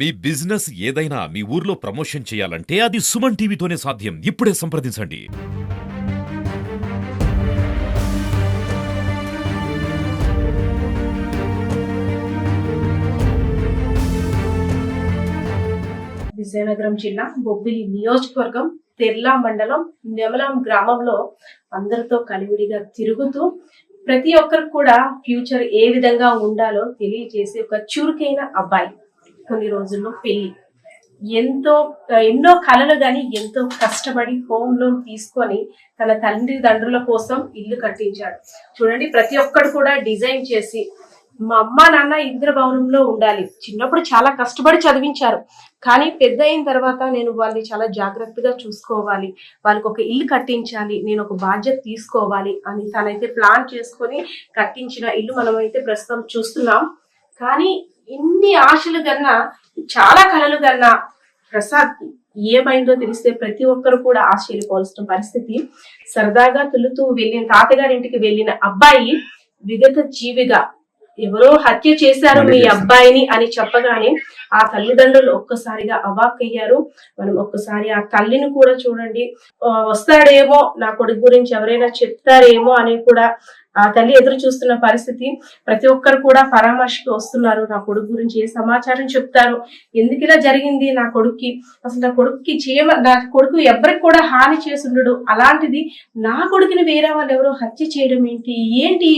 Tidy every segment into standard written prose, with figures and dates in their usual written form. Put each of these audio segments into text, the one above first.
మీ business ఏదైనా మీ ఊర్లో promotion చేయాలంటే అది సుమన్ టీవీతోనే సాధ్యం. ఇప్పుడే సంప్రదించండి. విజయనగరం జిల్లా బొబ్బిలి నియోజకవర్గం తెర్లా మండలం నెమలం గ్రామంలో అందరితో కలివిడిగా తిరుగుతూ ప్రతి ఒక్కరికి కూడా ఫ్యూచర్ ఏ విధంగా ఉండాలో తెలియజేసి ఒక చురుకైన అబ్బాయి. కొన్ని రోజుల్లో పెళ్లి, ఎన్నో కలలు గాని ఎంతో కష్టపడి హోమ్ లోన్ తీసుకొని తన తల్లిదండ్రుల కోసం ఇల్లు కట్టించాడు. చూడండి, ప్రతి ఒక్కరు కూడా డిజైన్ చేసి మా అమ్మ నాన్న ఇంద్రభవనంలో ఉండాలి. చిన్నప్పుడు చాలా కష్టపడి చదివించారు, కానీ పెద్ద అయిన తర్వాత నేను వాళ్ళని చాలా జాగ్రత్తగా చూసుకోవాలి, వాళ్ళకి ఒక ఇల్లు కట్టించాలి, నేను ఒక బాధ్యత తీసుకోవాలి అని తనైతే ప్లాన్ చేసుకొని కట్టించిన ఇల్లు మనమైతే ప్రస్తుతం చూస్తున్నాం. కానీ ఇన్ని ఆశలు కన్నా, చాలా కలలు కన్నా ప్రసాద్ ఏమైందో తెలిస్తే ప్రతి ఒక్కరు కూడా ఆశ్చర్యపోవాల్సిన పరిస్థితి. సరదాగా తులుతూ వెళ్ళిన తాతగారింటికి వెళ్ళిన అబ్బాయి విగత జీవిగా ఎవరో హత్య చేశారు మీ అబ్బాయిని అని చెప్పగానే ఆ తల్లిదండ్రులు ఒక్కసారిగా అవాక్కయ్యారు. మనం ఒక్కసారి ఆ తల్లిని కూడా చూడండి. వస్తాడేమో నా కొడుకు గురించి ఎవరైనా చెప్తారేమో అని కూడా ఆ తల్లి ఎదురు చూస్తున్న పరిస్థితి. ప్రతి ఒక్కరు కూడా పరామర్శకు వస్తున్నారు. నా కొడుకు గురించి ఏ సమాచారం చెప్తారు, ఎందుకు ఇలా జరిగింది నా కొడుక్కి, అసలు నా కొడుకు ఎవరికి కూడా హాని చేసుండడు, అలాంటిది నా కొడుకుని వేరే వాళ్ళు ఎవరో హత్య చేయడం ఏంటి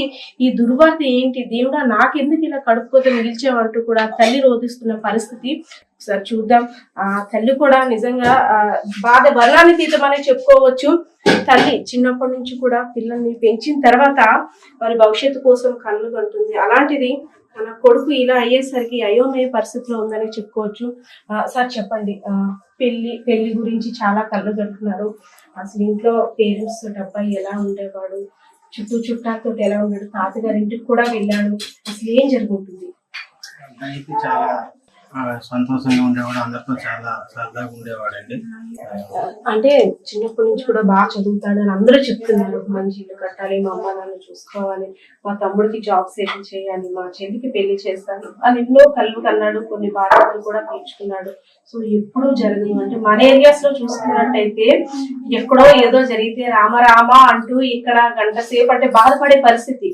ఈ దుర్వార్త ఏంటి, దేవుడా నాకెందుకు ఇలా కడుపుకోతే మిగిల్చామంటూ కూడా తల్లి రోధిస్తున్న పరిస్థితి. ఒకసారి చూద్దాం. ఆ తల్లి కూడా నిజంగా బాధ వర్ణానితీతమనే చెప్పుకోవచ్చు. తల్లి చిన్నప్పటి నుంచి కూడా పిల్లల్ని పెంచిన తర్వాత వారి భవిష్యత్తు కోసం కళ్ళు కంటుంది. అలాంటిది తన కొడుకు ఇలా అయ్యేసరికి అయోమయ పరిస్థితిలో ఉందని చెప్పుకోవచ్చు. సార్ చెప్పండి, పెళ్లి గురించి చాలా కళ్ళు కడుతున్నారు. అసలు ఇంట్లో పేరెంట్స్ తోటి అబ్బాయి ఎలా ఉండేవాడు, చుట్టాలతో ఎలా ఉన్నాడు, తాతగారి ఇంటికి కూడా వెళ్ళాడు, అసలు ఏం జరుగుతుంది? అబ్బాయికి చాలా సంతోషంగా ఉండేవాడు, అందరితో చాలా సరదాగా ఉండేవాడండి. అంటే చిన్నప్పటి నుంచి కూడా బాగా చదువుతాడు అని అందరూ చెప్తున్నారు. మంచి ఇల్లు కట్టాలి, మా అమ్మ నాన్న చూసుకోవాలి, మా తమ్ముడికి జాబ్ సెటిల్ చేయాలి, మా చెల్లికి పెళ్లి చేస్తాను అని ఎన్నో కళ్ళు కన్నాడు. కొన్ని బాధ్యతలు కూడా తీర్చుకున్నాడు. సో ఎప్పుడూ జరగదు. అంటే మన ఏరియాస్ లో చూసుకున్నట్టయితే ఎక్కడో ఏదో జరిగితే రామ అంటూ ఇక్కడ గంట సేపు అంటే బాధపడే పరిస్థితి.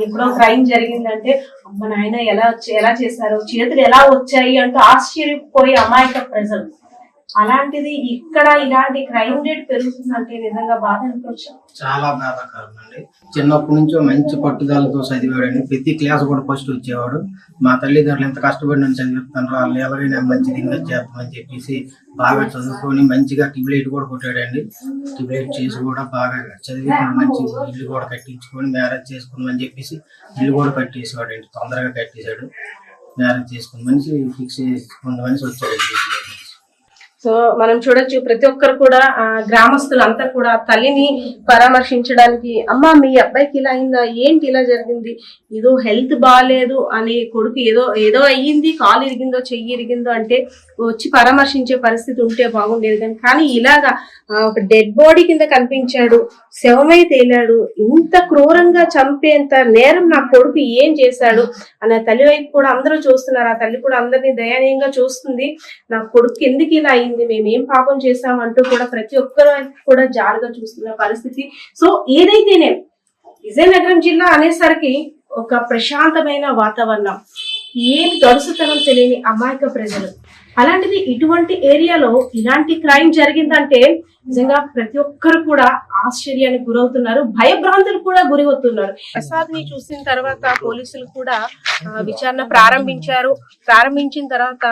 ఎక్కడో క్రైమ్ జరిగిందంటే అమ్మ నాయన ఎలా చేశారు, చేతులు ఎలా వచ్చాయి అంటూ ఆశ్చర్యపోయి అమాయక ప్రజలు. అలాంటిది ఇక్కడ ఇలాంటి క్రైమ్ రేట్ పెరుగుతుందంటే నిజంగా బాధ అనిపించు. చాలా బాధాకరం అండి. చిన్నప్పటి నుంచో మంచి పట్టుదలతో చదివాడండి. ప్రతి క్లాస్ కూడా ఫస్ట్ వచ్చేవాడు. మా తల్లిదండ్రులు ఎంత కష్టపడి నన్ను చదివిస్తాను, వాళ్ళు ఎవరైనా మంచిది చేస్తామని చెప్పేసి బాగా చదువుకొని మంచిగా ట్యూబ్లైట్ కూడా కొట్టాడండి. ట్యూబ్లైట్ చేసి కూడా బాగా చదివి మంచి ఇల్లు కూడా కట్టించుకొని మ్యారేజ్ చేసుకుని అని చెప్పేసి ఇల్లు కూడా కట్టేసేవాడండి. తొందరగా కట్టేశాడు. మ్యారేజ్ చేసుకుని మనిషి ఫిక్స్ చేసుకున్న మనిషి వచ్చాడండి. సో మనం చూడొచ్చు, ప్రతి ఒక్కరు కూడా గ్రామస్తులంతా కూడా తల్లిని పరామర్శించడానికి, అమ్మ మీ అబ్బాయికి ఇలా అయిందా, ఏంటి ఇలా జరిగింది, ఏదో హెల్త్ బాగాలేదు అని కొడుకు ఏదో అయ్యింది, కాలు ఇరిగిందో చెయ్యి ఇరిగిందో అంటే వచ్చి పరామర్శించే పరిస్థితి ఉంటే బాగుండేది. కానీ ఇలాగా ఒక డెడ్ బాడీ కింద కనిపించాడు, శవమై తేలాడు, ఇంత క్రూరంగా చంపేంత నేరం నా కొడుకు ఏం చేశాడు అనే తల్లి వైపు కూడా అందరూ చూస్తున్నారు. ఆ తల్లి కూడా అందరినీ దయనీయంగా చూస్తుంది. నా కొడుకు ఎందుకు ఇలా అయింది, మేమేం పాపం చేశామంటూ కూడా ప్రతి ఒక్కరు కూడా జాలిగా చూస్తున్న పరిస్థితి. సో ఏదైతేనే విజయనగరం జిల్లా అనేసరికి ఒక ప్రశాంతమైన వాతావరణం, ఏమి గడుసుతనం తెలియని అమాయక ప్రజలు. అలాంటిది ఇటువంటి ఏరియాలో ఇలాంటి క్రైమ్ జరిగిందంటే నిజంగా ప్రతి ఒక్కరు కూడా ఆశ్చర్యానికి గురవుతున్నారు, భయభ్రాంతులు కూడా గురి అవుతున్నారు. ప్రసాద్ ని చూసిన తర్వాత పోలీసులు కూడా విచారణ ప్రారంభించిన తర్వాత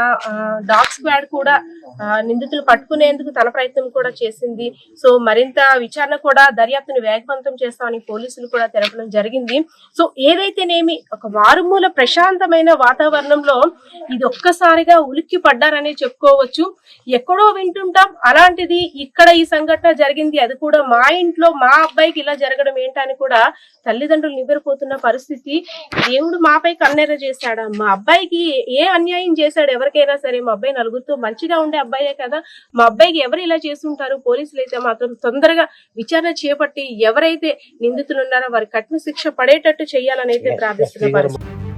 డాగ్ స్క్వాడ్ కూడా నిందితులు పట్టుకునేందుకు తన ప్రయత్నం కూడా చేసింది. సో మరింత విచారణ కూడా దర్యాప్తును వేగవంతం చేస్తామని పోలీసులు కూడా తెలపడం జరిగింది. సో ఏదైతేనేమి ఒక మారుమూల ప్రశాంతమైన వాతావరణంలో ఇది ఒక్కసారిగా ఉలిక్కి పడ్డారని చెప్పుకోవచ్చు. ఎక్కడో వింటుంటాం, అలాంటిది ఇక్కడ ఈ సంఘటన జరిగింది, అది కూడా మా ఇంట్లో మా అబ్బాయికి ఇలా జరగడం ఏంటని కూడా తల్లిదండ్రులు నివ్వెరపోతున్న పరిస్థితి. దేవుడు మాపై కన్నెర చేశాడా, మా అబ్బాయికి ఏ అన్యాయం చేశాడు, ఎవరికైనా సరే మా అబ్బాయి నలుగురితో మంచిగా ఉండే అబ్బాయే కదా, మా అబ్బాయికి ఎవరు ఇలా చేస్తుంటారు, పోలీసులు అయితే మాత్రం తొందరగా విచారణ చేపట్టి ఎవరైతే నిందితులు ఉన్నారో వారి కఠిన శిక్ష పడేటట్టు చేయాలని అయితే ప్రార్థిస్తున్న పరిస్థితి.